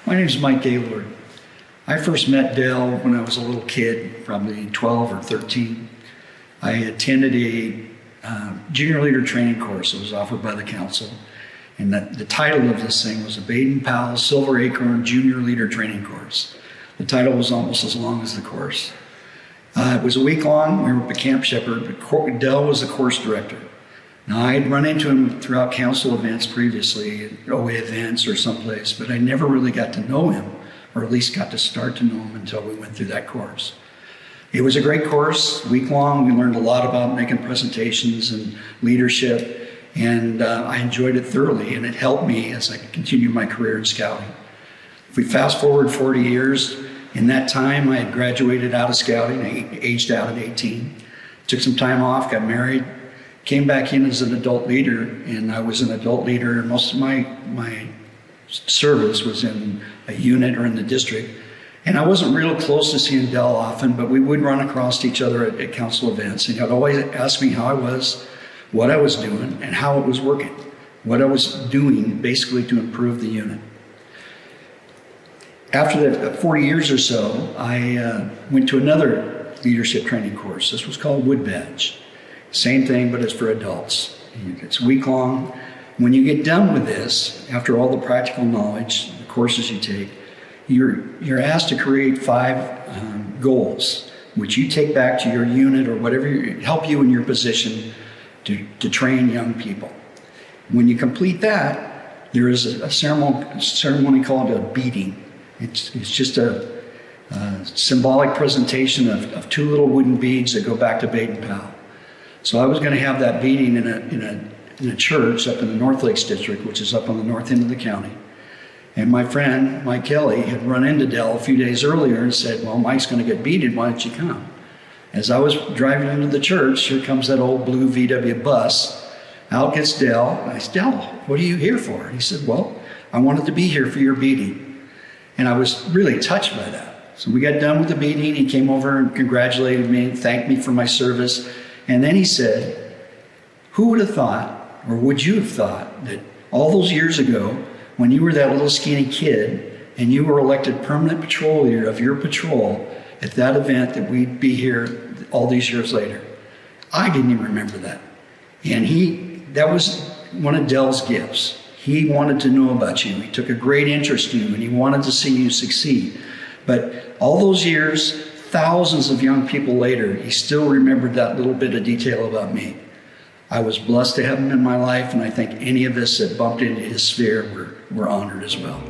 My name is Mike Gaylord. I first met Dale when I was a little kid, probably 12 or 13. I attended a junior leader training course that was offered by the council. And the title of this thing was a Baden-Powell Silver Acorn Junior Leader Training Course. The title was almost as long as the course. It was a week long. We were up at Camp Shepherd, but Dell was the course director. Now, I had run into him throughout council events previously, at OA events or someplace, but I never really got to know him, or at least got to start to know him until we went through that course. It was a great course, week long. We learned a lot about making presentations and leadership, and I enjoyed it thoroughly, and it helped me as I continued my career in scouting. If we fast forward 40 years, in that time I had graduated out of scouting, aged out at 18, took some time off, got married, came back in as an adult leader, and I was an adult leader. Most of my service was in a unit or in the district. And I wasn't real close to seeing Dell often, but we would run across each other at council events. And he'd always ask me how I was, what I was doing, and how it was working, what I was doing basically to improve the unit. After that 40 years or so, I went to another leadership training course. This was called Wood Badge. Same thing, but it's for adults. It's week long. When you get done with this, after all the practical knowledge, the courses you take, you're asked to create 5 goals, which you take back to your unit or whatever, help you in your position to train young people. When you complete that, there is a ceremony called a beading. It's just a symbolic presentation of 2 little wooden beads that go back to Baden-Powell. So I was going to have that beading in a church up in the North Lakes District, which is up on the north end of the county. And my friend, Mike Kelly, had run into Dell a few days earlier and said, well, Mike's going to get beaded, why don't you come? As I was driving into the church, here comes that old blue VW bus. Out gets Dell. And I said, Dell, what are you here for? And he said, well, I wanted to be here for your beading. And I was really touched by that. So we got done with the beading. He came over and congratulated me, thanked me for my service. And then he said, who would have thought, or would you have thought, that all those years ago, when you were that little skinny kid and you were elected permanent patrol leader of your patrol at that event, that we'd be here all these years later? I didn't even remember that. And that was one of Dell's gifts. He wanted to know about you. He took a great interest in you, and he wanted to see you succeed. But all those years, thousands of young people later, he still remembered that little bit of detail about me. I was blessed to have him in my life, and I think any of us that bumped into his sphere were honored as well.